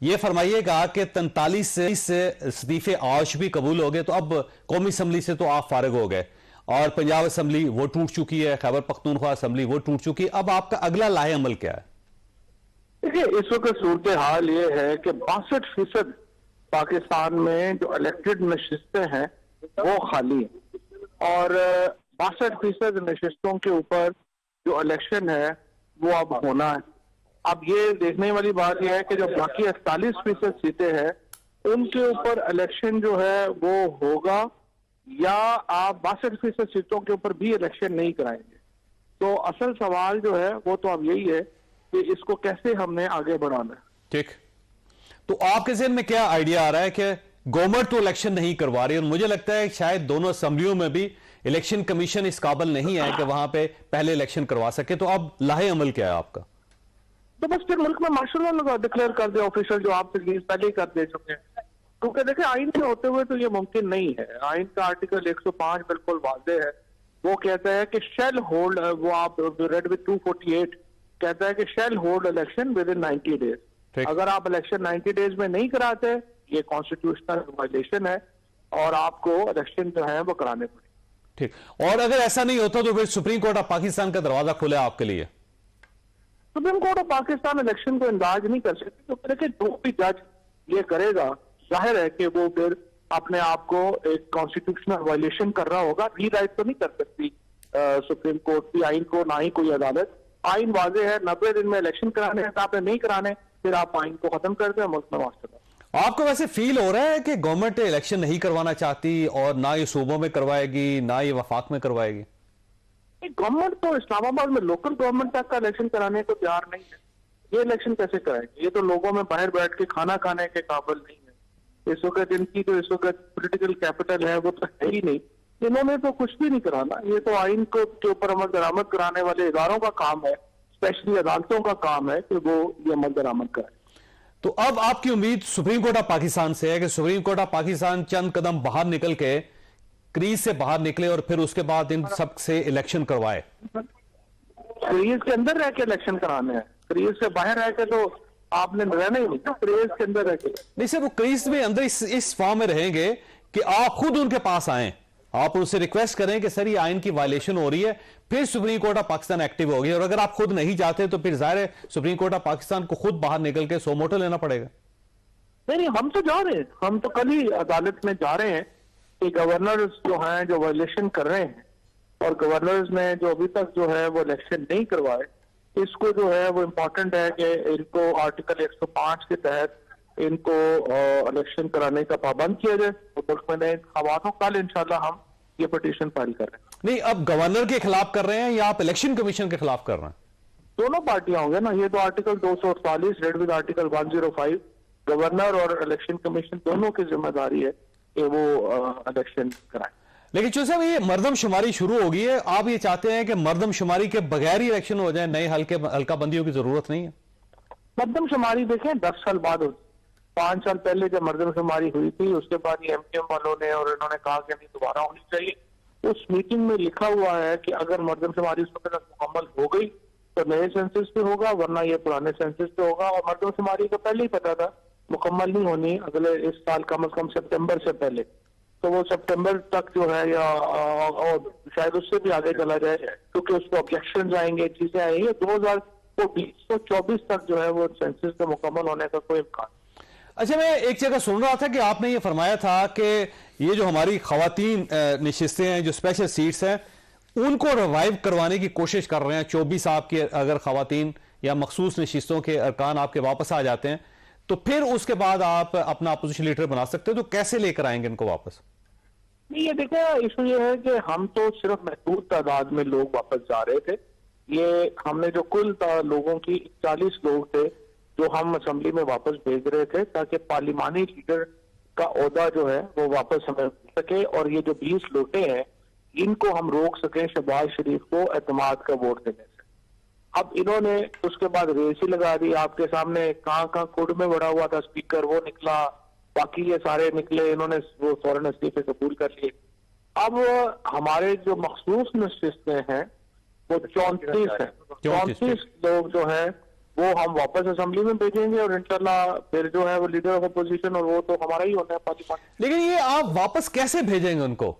ये फरमाइएगा कि 43 से इस्तीफे आज भी कबूल हो गए, तो अब कौमी असम्बली से तो आप फारिग हो गए और पंजाब असम्बली वो टूट चुकी है, खैबर पख्तूनख्वा असम्बली वो टूट चुकी है। अब आपका अगला लाहे अमल क्या है? देखिए, इस वक्त सूरत हाल ये है कि 62% पाकिस्तान में जो इलेक्टेड नशिस्तें हैं वो खाली हैं और 62% नशिस्तों के ऊपर जो इलेक्शन है वो अब होना है। अब ये देखने वाली बात यह है कि जो बाकी 48% सीटें हैं उनके ऊपर इलेक्शन जो है वो होगा या आप 62% सीटों के ऊपर भी इलेक्शन नहीं कराएंगे। तो असल सवाल जो है वो तो अब यही है कि इसको कैसे हमने आगे बढ़ाना है। ठीक, तो आपके ज़हन में क्या आइडिया आ रहा है कि गवर्नमेंट तो इलेक्शन नहीं करवा रही और मुझे लगता है शायद दोनों असम्बलियों में भी इलेक्शन कमीशन इस काबिल नहीं है कि वहां पे पहले इलेक्शन करवा सके, तो अब लाहे अमल क्या है आपका? तो बस फिर मुल्क में मार्शल लॉ डिक्लेयर कर दे ऑफिशियल, जो आप रिलीज पहले ही कर दे चुके हैं। क्योंकि देखिए, आइन के होते हुए तो ये मुमकिन नहीं है। आइन का आर्टिकल 105 बिल्कुल वाज़ेह है, वो कहता है कि शेल होल्ड, वो आप रेड विद 248 कहता है कि shell hold election with in 90 days. अगर आप इलेक्शन 90 डेज में नहीं कराते, ये कॉन्स्टिट्यूशनल वायलेशन है और आपको इलेक्शन जो है वो कराने पड़े। ठीक, और अगर ऐसा नहीं होता तो फिर सुप्रीम कोर्ट ऑफ पाकिस्तान का दरवाजा खुला है आपके लिए? Supreme court of Pakistan election को इंदाज नहीं कर सकती, तो देखिए जो भी जज ये करेगा जाहिर है कि वो फिर अपने आप को एक कॉन्स्टिट्यूशनल वायलेशन कर रहा होगा। रीराइट तो नहीं कर सकती सुप्रीम कोर्ट की आइन को, ना ही कोई अदालत। आइन वाजे है, 90 दिन में इलेक्शन कराने हैं, तो आपने नहीं कराने, फिर आप आइन को खत्म कर दें, मुल्क में मास्टर। आपको वैसे फील हो रहा है कि गवर्नमेंट इलेक्शन नहीं करवाना चाहती और ना ये सूबों में करवाएगी ना ये वफाक में करवाएगी? गवर्नमेंट तो इस्लामाबाद में लोकल गवर्नमेंट तक का इलेक्शन कराने को तैयार नहीं है। ये इलेक्शन कैसे कराएंगे? ये तो लोगों में बाहर बैठ के खाना खाने के काबिल नहीं है। इस वक्त इनकी जो इस वक्त पॉलिटिकल कैपिटल है वो तो है ही नहीं। इन्होंने तो कुछ भी नहीं कराना। ये तो आइन को के ऊपर अमल दरामद कराने वाले इदारों का काम है, स्पेशली अदालतों का काम है कि वो ये अमल दरामद कराए। तो अब आपकी उम्मीद सुप्रीम कोर्ट ऑफ पाकिस्तान से है कि सुप्रीम कोर्ट ऑफ पाकिस्तान चंद कदम बाहर निकल के क्रीज से बाहर निकले और फिर उसके बाद इन सब से इलेक्शन करवाए? क्रीज के अंदर रह के इलेक्शन कराने हैं, क्रीज से बाहर रह के तो आपने रहना ही नहीं। क्रीज के अंदर रह के नहीं सर, वो क्रीज में अंदर इस फॉर्म में रहेंगे कि आप खुद उनके पास आए, आप उनसे रिक्वेस्ट करें कि सर ये आइन की वायलेशन हो रही है, फिर supreme court of Pakistan active होगी। और अगर आप खुद नहीं जाते तो फिर जाहिर है सुप्रीम कोर्ट ऑफ पाकिस्तान को खुद बाहर निकल के सो मोटो लेना पड़ेगा। नहीं, हम तो जा रहे हैं, हम तो कल ही अदालत में जा रहे हैं कि गवर्नर्स जो हैं जो वायलेशन कर रहे हैं और गवर्नर्स ने जो अभी तक जो है वो इलेक्शन नहीं करवाए, इसको जो है वो इम्पोर्टेंट है कि इनको आर्टिकल 105 के तहत इनको इलेक्शन कराने का पाबंद किया जाए। तो मुल्क में नए इंतखाबात हो, कल इंशाल्लाह हम ये पिटीशन फाइल कर रहे हैं। नहीं, अब गवर्नर के खिलाफ कर रहे हैं या आप इलेक्शन कमीशन के खिलाफ कर रहे हैं? दोनों पार्टियां होंगे ना। ये तो article 248 read with article 105 governor और इलेक्शन कमीशन दोनों की जिम्मेदारी है कि वो इलेक्शन कराएं। लेकिन चौधरी साहब, ये मर्दमशुमारी शुरू हो गई है, आप ये चाहते हैं कि मर्दमशुमारी के बगैर ही इलेक्शन हो जाए, नए हल्का बंदियों की जरूरत नहीं है? मर्दमशुमारी देखें 10 साल बाद होती। 5 साल पहले जब मर्दमशुमारी हुई थी उसके बाद ये एमपीएम वालों ने और इन्होंने कहा कि नहीं दोबारा होनी चाहिए। उस मीटिंग में लिखा हुआ है कि अगर मर्दमशुमारी उस वक्त मुकम्मल हो गई तो नए सेंसस पे होगा, वरना ये पुराने सेंसस पे होगा। और मर्दमशुमारी का पहले ही पता था मुकम्मल नहीं होनी अगले इस साल कम से कम सितंबर से पहले, तो वो सितंबर तक जो है या और शायद उससे भी आगे चला जाए, क्योंकि उसको ऑब्जेक्शन आएंगे, चीजें आएंगी। 2024 तक जो है वो सेंसस का मुकम्मल होने का कोई इम्कान। अच्छा, मैं एक जगह सुन रहा था कि आपने ये फरमाया था कि ये जो हमारी खवातीन नशिस्तें हैं, जो स्पेशल सीट्स हैं, उनको रिवाइव करवाने की कोशिश कर रहे हैं। 24 आपकी अगर खवातीन या मखसूस नशिस्तों के अरकान आपके वापस आ जाते हैं तो फिर उसके बाद आप अपना अपोजिशन लीडर बना सकते हो, तो कैसे लेकर आएंगे इनको वापस? नहीं, ये देखिए इशू ये है कि हम तो सिर्फ महदूद तादाद में लोग वापस जा रहे थे। ये हमने जो कुल लोगों की 40 लोग थे जो हम असेंबली में वापस भेज रहे थे ताकि पार्लिमानी लीडर का ओहदा जो है वो वापस हमें मिल सके और ये जो 20 लोटे हैं इनको हम रोक सकें शहबाज शरीफ को एतमाद का वोट देने से। अब इन्होंने उसके बाद रेस ही लगा दी। आपके सामने कहाँ कोड में बढ़ा हुआ था स्पीकर, वो निकला, बाकी ये सारे निकले, इन्होंने वो फौरन इस्तीफे कबूल कर लिए। अब हमारे जो मखसूस नशिस्तें हैं वो 34 हैं, 34 लोग जो हैं वो हम वापस असेंबली में भेजेंगे और इंशाल्लाह फिर जो है वो लीडर ऑफ अपोजिशन और वो तो हमारा ही होना है पार्लियामेंट। लेकिन ये आप वापस कैसे भेजेंगे उनको?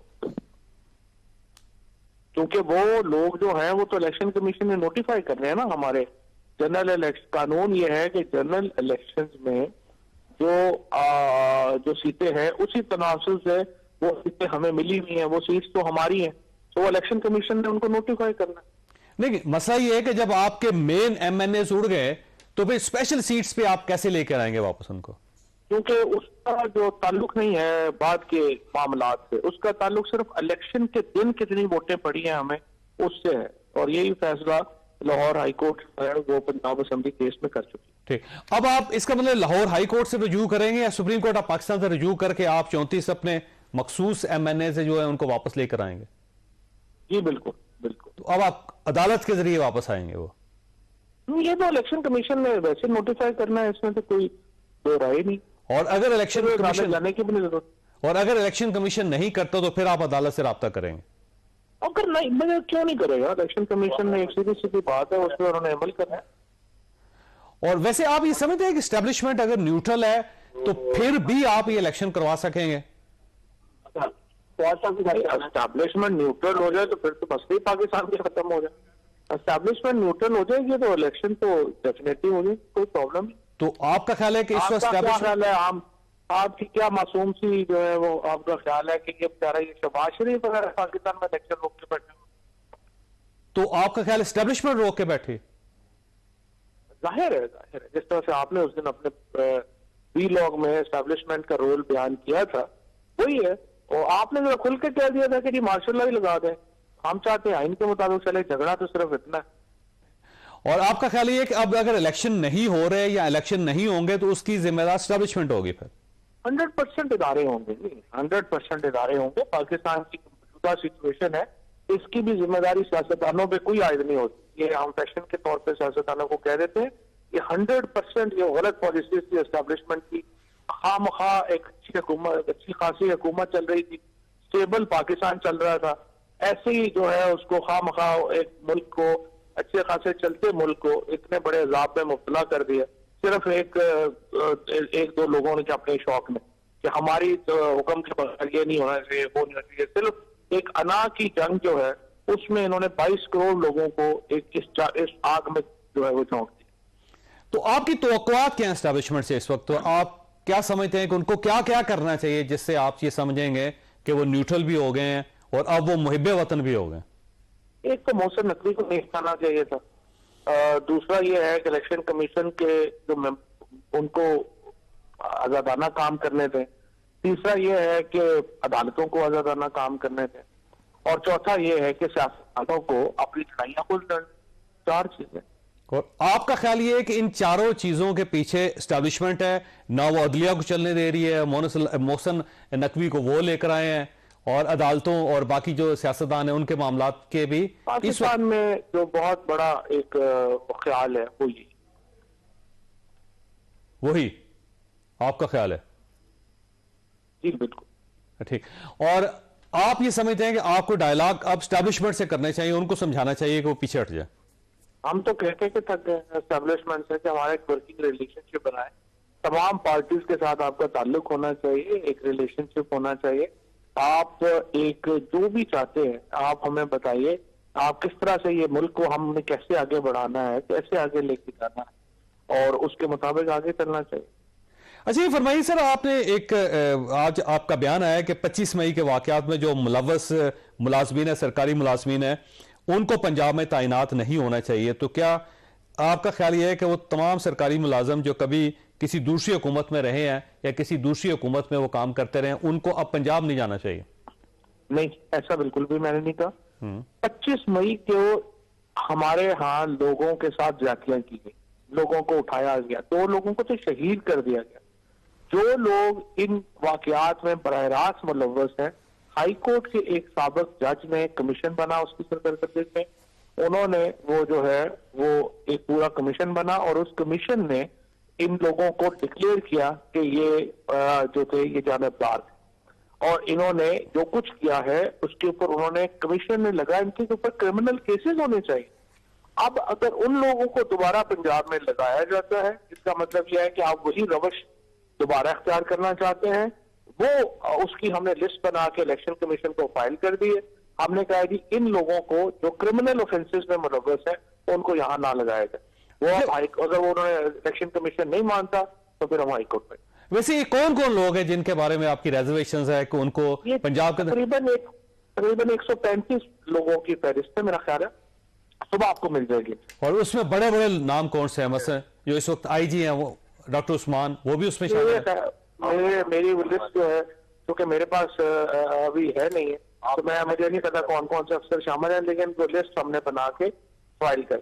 क्योंकि वो लोग जो हैं वो तो इलेक्शन कमीशन ने नोटिफाई कर रहे हैं ना। हमारे जनरल इलेक्शन कानून ये है कि जनरल इलेक्शंस में जो सीटें हैं उसी तनासुब से वो सीटें हमें मिली हुई हैं, वो सीट्स तो हमारी हैं, तो वो इलेक्शन कमीशन ने उनको नोटिफाई करना है। नहीं, मसला ये है कि जब आपके मेन एमएनए उड़ गए तो फिर स्पेशल सीट्स पे आप कैसे लेकर आएंगे वापस उनको? क्योंकि उसका जो ताल्लुक नहीं है बाद के मामलात से, उसका ताल्लुक सिर्फ इलेक्शन के दिन कितनी वोटें पड़ी हैं हमें उससे है, और यही फैसला लाहौर हाई कोर्ट है वो पंजाब असेंबली केस में कर चुकी है। ठीक, अब आप इसका मतलब लाहौर हाई कोर्ट से रजू करेंगे या सुप्रीम कोर्ट ऑफ पाकिस्तान से रजू करके आप 34 अपने मखसूस एमएनए से जो है उनको वापस लेकर आएंगे? जी बिल्कुल बिल्कुल। तो अब आप अदालत के जरिए वापस आएंगे वो? ये तो इलेक्शन कमीशन ने वैसे नोटिफाई करना है, इसमें तो कोई दो राय नहीं। और अगर इलेक्शन कमीशन जाने की भी नहीं जरूरत, और अगर इलेक्शन कमीशन नहीं करता तो फिर आप अदालत से राब्ता करेंगे? अगर नहीं मैं क्यों नहीं करेगा, इलेक्शन कमीशन ने एक सीधी सीधी बात है उस पर उन्होंने अमल करना है। और वैसे आप ये समझते हैं कि स्टैब्लिशमेंट अगर न्यूट्रल है तो फिर भी आप ये इलेक्शन करवा सकेंगे? एस्टैब्लिशमेंट न्यूट्रल हो जाए तो फिर तो मसले ही पाकिस्तान के खत्म हो जाए। एस्टैब्लिशमेंट न्यूट्रल हो जाएगी तो इलेक्शन तो डेफिनेटली होगी, कोई प्रॉब्लम नहीं। तो आपका ख्याल है कि इस वक्त आपका क्या ख्याल है, आपकी क्या मासूम सी जो है वो आपका ख्याल है कि ये बेचारा ये शहबाज शरीफ अगर पाकिस्तान में इलेक्शन रोक के बैठे, तो आपका ख्याल एस्टैब्लिशमेंट रोक के बैठे? जाहिर है जिस तरह से आपने उस दिन अपने वीलॉग में एस्टैब्लिशमेंट का रोल बयान किया था वही है, और आपने जरा खुल के कह दिया था कि जी मार्शल लॉ ही लगा दें, हम चाहते हैं आइन के मुताबिक चले, झगड़ा तो सिर्फ इतना है। और आपका ख्याल ये है कि अब अगर इलेक्शन नहीं हो रहे या इलेक्शन नहीं होंगे तो उसकी जिम्मेदार एस्टैब्लिशमेंट होगी? फिर 100% इदारे होंगे, 100% इदारे होंगे। पाकिस्तान की मौजूदा सिचुएशन है, इसकी भी जिम्मेदारी सियासतदानों पे कोई आयद नहीं होती। ये हम फैशन के तौर पे सियासतदानों को कह देते हैं, ये 100% ये गलत पॉलिसी थी एस्टैब्लिशमेंट की। खामखा एक अच्छी खासी हुकूमत चल रही थी, स्टेबल पाकिस्तान चल रहा था, ऐसे ही जो है उसको खामखा एक मुल्क को, अच्छे खासे चलते मुल्क को इतने बड़े अजाब में मुब्तला कर दिया, सिर्फ एक दो लोगों ने अपने शौक में कि हमारी तो हुक्म के बगैर ये नहीं होना चाहिए वो नहीं होना चाहिए, सिर्फ एक अना की जंग जो है उसमें इन्होंने 22 करोड़ लोगों को इस आग में जो है वो झोंक दिया। तो आपकी तवक्कुआत क्या है एस्टैब्लिशमेंट से इस वक्त? तो आप क्या समझते हैं कि उनको क्या क्या करना चाहिए जिससे आप ये समझेंगे कि वो न्यूट्रल भी हो गए हैं और अब वो मुहिब्बे वतन भी हो गए? एक तो मोहसिन नकवी को नहीं खाना चाहिए था, दूसरा ये है कि इलेक्शन कमीशन के जो उनको आजादाना काम करने थे, तीसरा ये है कि अदालतों को आजादाना काम करने थे, और चौथा ये है कि सियासतदानों को अपनी छाइयां खुल। 4 चीजें। और आपका ख्याल ये है कि इन चारों चीजों के पीछे एस्टैब्लिशमेंट है, ना वो अदलिया को चलने दे रही है, मोहसिन नकवी को वो लेकर आए हैं, और अदालतों और बाकी जो सियासतदान है उनके मामलात के भी पाकिस्तान में जो बहुत बड़ा एक ख्याल है वही आपका ख्याल है? जी बिल्कुल ठीक। और आप ये समझते हैं कि आपको डायलॉग अब एस्टैब्लिशमेंट से करने चाहिए, उनको समझाना चाहिए कि वो पीछे हट जाए? हम तो कहते के थक गए एस्टैब्लिशमेंट से कि हमारा एक वर्किंग रिलेशनशिप बनाए, तमाम पार्टीज के साथ आपका ताल्लुक होना चाहिए, एक रिलेशनशिप होना चाहिए। आप एक जो भी चाहते हैं आप हमें बताइए, आप किस तरह से ये मुल्क को हमने कैसे आगे बढ़ाना है, कैसे आगे लेके जाना है, और उसके मुताबिक आगे चलना चाहिए। अच्छा ये फरमाइए सर, आपने एक आज आपका बयान आया कि 25 मई के वाकयात में जो मुलव्वस मुलाजमीन है, सरकारी मुलाजमीन है, उनको पंजाब में तैनात नहीं होना चाहिए। तो क्या आपका ख्याल यह है कि वो तमाम सरकारी मुलाजम जो कभी किसी दूसरी हुकूमत में रहे हैं या किसी दूसरी हुकूमत में वो काम करते रहे, उनको अब पंजाब नहीं जाना चाहिए? नहीं, ऐसा बिल्कुल भी मैंने नहीं कहा। 25 मई को हमारे यहाँ लोगों के साथ ज्यादतियां की गई, लोगों को उठाया गया, 2 लोगों को तो शहीद कर दिया गया। जो लोग इन वाकयात में बराह रास्त मुलव्वस हैं, हाई कोर्ट के एक साबिक जज ने कमीशन बना उसकी सरकर्दगी में, उन्होंने वो जो है वो एक पूरा कमीशन बना, और उस कमीशन ने इन लोगों को डिक्लेयर किया कि ये जो थे ये जानबदार थे, और इन्होंने जो कुछ किया है उसके ऊपर उन्होंने कमीशन ने लगा इनके ऊपर क्रिमिनल केसेस होने चाहिए, अब अगर उन लोगों को दोबारा पंजाब में लगाया जाता है, इसका मतलब यह है कि आप वही रवश दोबारा अख्तियार करना चाहते हैं। वो उसकी हमने लिस्ट बना के इलेक्शन कमीशन को फाइल कर दी है। हमने कहा कि इन लोगों को जो क्रिमिनल ऑफेंसेस में मुलव्वस है उनको यहाँ ना लगाया जाए। वो अगर वो उन्होंने इलेक्शन कमीशन नहीं मानता तो फिर हम हाईकोर्ट में। वैसे ये कौन कौन लोग हैं जिनके बारे में आपकी रिजर्वेशन है कि उनको पंजाब के तकरीबन 135 लोगों की फहरिस्त है, मेरा ख्याल है सुबह आपको मिल जाएगी। और उसमें बड़े बड़े नाम कौन से हैं? मसलन जो इस वक्त आईजी हैं वो डॉक्टर उस्मान, वो भी उसमें शामिल है? मेरी लिस्ट जो है क्योंकि मेरे पास अभी है नहीं है, तो मुझे नहीं पता कौन कौन से अफसर शामिल हैं, लेकिन वो लिस्ट हमने बना के फाइल कर।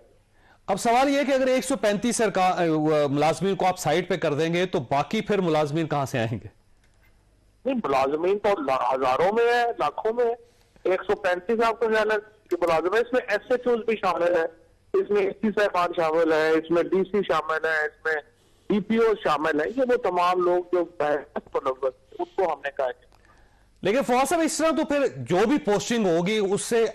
अब सवाल यह है कि अगर 135 सरकार मुलाजमीन को आप साइड पे कर देंगे तो बाकी फिर मुलाजमीन कहां से आएंगे? नहीं, मुलाजमीन तो हजारों में है, लाखों में है। 135 आपको ख्याल है कि मुलाजम है, इसमें SHOs भी शामिल है, इसमें AC साहबान शामिल है, इसमें DC शामिल है, इसमें DPO शामिल है। ये वो तमाम लोग जो उनको हमने कहा है। लेकिन फवाद साहब इस तरह तो फिर जो भी पोस्टिंग होगी उससे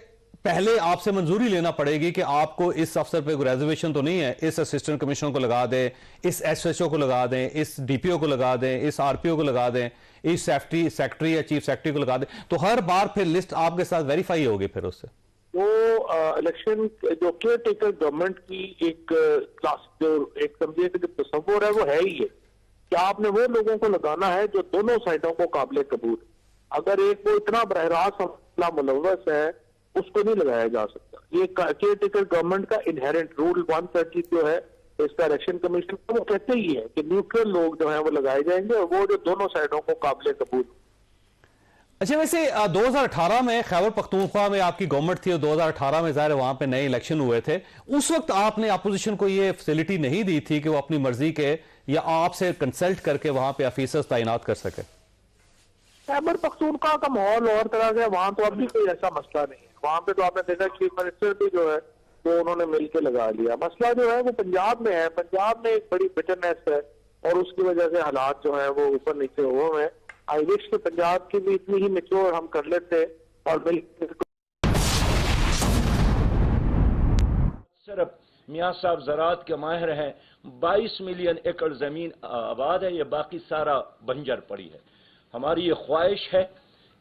पहले आपसे मंजूरी लेना पड़ेगी कि आपको इस अफसर पे रिजर्वेशन तो नहीं है, इस असिस्टेंट कमिश्नर को लगा दें, इस SHO को लगा दें, इस DPO को लगा दें, इस RPO को लगा दें, इस सेक्रेटरी या चीफ सेक्रेटरी को लगा दें। तो हर बार फिर लिस्ट आपके साथ वेरीफाई होगी फिर उससे। वो इलेक्शन जो केयर टेकर गवर्नमेंट की एक क्लास जो एक समझिए कि तस्वुर है वो है ही है कि आपने वो लोगों को लगाना है जो दोनों साइडों को काबिल कबूल। अगर एक को इतना बरह रास्त मामला मुलव्वस है उसको नहीं लगाया जा सकता। ये केयर टेकर गवर्नमेंट का इनहेरेंट रूल 130 जो है इसका इलेक्शन कमीशन का, वो कहते ही है कि न्यूट्रल लोग जो है वो लगाए जाएंगे और वो जो दोनों साइडों को काबिल कबूल। अच्छा, वैसे 2018 में खैबर पख्तूनख्वा में आपकी गवर्नमेंट थी और 2018 में ज़ाहिर वहां पे नए इलेक्शन हुए थे। उस वक्त आपने अपोजिशन को ये फैसिलिटी नहीं दी थी कि वो अपनी मर्जी के या आपसे कंसल्ट करके वहां पे ऑफिसर्स तैनात कर सके? खैबर पख्तूनख्वा का माहौल और तरह से, वहां तो अभी कोई ऐसा मसला नहीं है। वहां पे तो आपने देखा चीफ मिनिस्टर भी जो है वो उन्होंने मिलकर लगा लिया। मसला जो है वो पंजाब में है। पंजाब में एक बड़ी बिटरनेस है और उसकी वजह से हालात जो है वो ऊपर नीचे हुए हैं। आई विश के पंजाब की भी इतनी ही मेच्योर हम कर लेते और सिर्फ मियाँ साहब ज़राअत के माहिर हैं। 22 मिलियन एकड़ जमीन आबाद है, ये बाकी सारा बंजर पड़ी है। हमारी ये ख्वाहिश है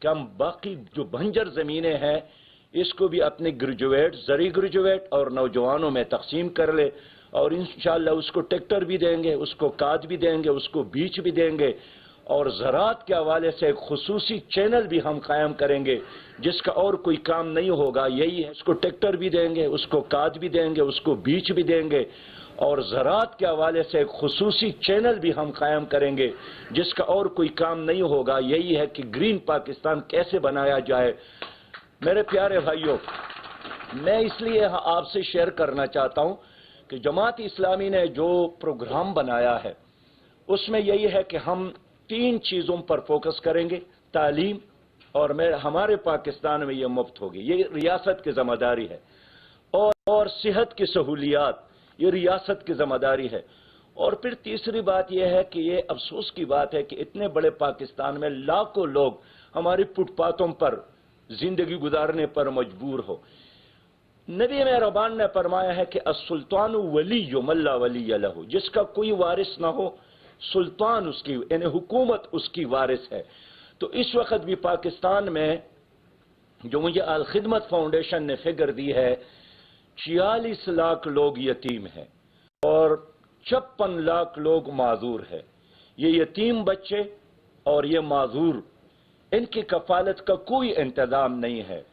कि हम बाकी जो बंजर जमीनें हैं इसको भी अपने ग्रेजुएट, जरी ग्रेजुएट और नौजवानों में तकसीम कर ले और इंशाअल्लाह उसको ट्रैक्टर भी देंगे, उसको खाद भी देंगे, उसको बीज भी देंगे और ज़राअत के हवाले से एक खुसूसी चैनल भी हम कायम करेंगे जिसका और कोई काम नहीं होगा, यही है। उसको ट्रैक्टर भी देंगे, उसको खाद भी देंगे, उसको बीज भी देंगे और ज़राअत के हवाले से एक खुसूसी चैनल भी हम कायम करेंगे जिसका और कोई काम नहीं होगा, यही है कि ग्रीन पाकिस्तान कैसे बनाया जाए। मेरे प्यारे भाइयों, मैं इसलिए आपसे शेयर करना चाहता हूं कि जमात इस्लामी ने जो प्रोग्राम बनाया है उसमें यही है कि हम 3 चीज़ों पर फोकस करेंगे। तालीम और हमारे पाकिस्तान में ये मुफ्त होगी, ये रियासत की जिम्मेदारी है और सेहत की सहूलियात ये रियासत की जिम्मेदारी है। और फिर तीसरी बात यह है कि ये अफसोस की बात है कि इतने बड़े पाकिस्तान में लाखों लोग हमारी फुटपाथों पर जिंदगी गुजारने पर मजबूर हो। नबी मेहरबान ने फरमाया है कि असुल्तान वली मल्ला वली लहू, जिसका कोई वारिस ना हो सुल्तान उसकी यानी हुकूमत उसकी वारिस है। तो इस वक्त भी पाकिस्तान में जो मुझे अल खिदमत फाउंडेशन ने फिगर दी है 46 लाख लोग यतीम हैं और 56 लाख लोग माजूर है। ये यतीम बच्चे और ये माजूर, इनकी कफालत का कोई इंतजाम नहीं है।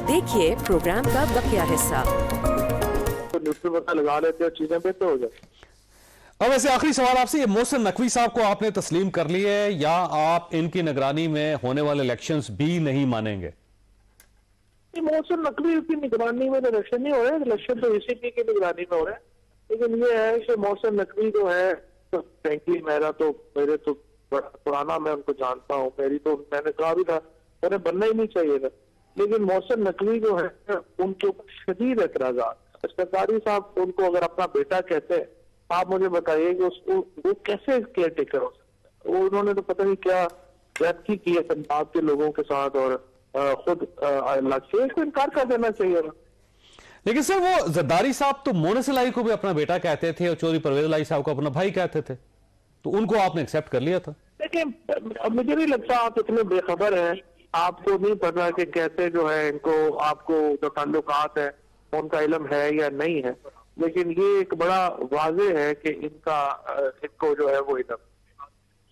देखिए प्रोग्राम का बकिया हिस्सा। तो न्यूट्रल पता लगा लेते और चीजें बेहतर हो जाए। अब वैसे आखिरी सवाल आपसे, ये मोहसिन नकवी साहब को आपने तस्लीम कर ली है या आप इनकी निगरानी में होने वाले इलेक्शंस भी नहीं मानेंगे? मोहसिन नकवी की निगरानी में इलेक्शन नहीं हो रहे, इलेक्शन तो ECP की निगरानी में हो रहे हैं। लेकिन ये है कि मोहसिन नकवी जो है तो फ्रेंकली मेरे तो बड़ा पुराना, मैं उनको जानता हूँ, मैंने कहा भी था उन्हें बनना ही नहीं चाहिए था। लेकिन मोहसिन नकवी जो है उनके ऊपर शदीद एतराज़ात। सरकारी साहब उनको अगर अपना बेटा कहते हैं, आप मुझे बताइए कि उसको वो कैसे केयर टेकर हो सकता है। वो उन्होंने तो पता नहीं क्या ज्यादती की है पंजाब के लोगों के साथ और खुद अलग से, इसको इनकार कर देना चाहिए ना। लेकिन सर वो जरदारी साहब तो मोनस लाई को भी अपना बेटा कहते थे और चौधरी परवेज लाई साहब को अपना भाई कहते थे, तो उनको आपने एक्सेप्ट कर लिया था। लेकिन अब मुझे नहीं लगता आप इतने बेखबर हैं, आपको नहीं पता कि कैसे जो है इनको, आपको जो ताल्लुकात है उनका इल्म है या नहीं है, लेकिन ये एक बड़ा वाजे है कि इनको जो है वो इल्म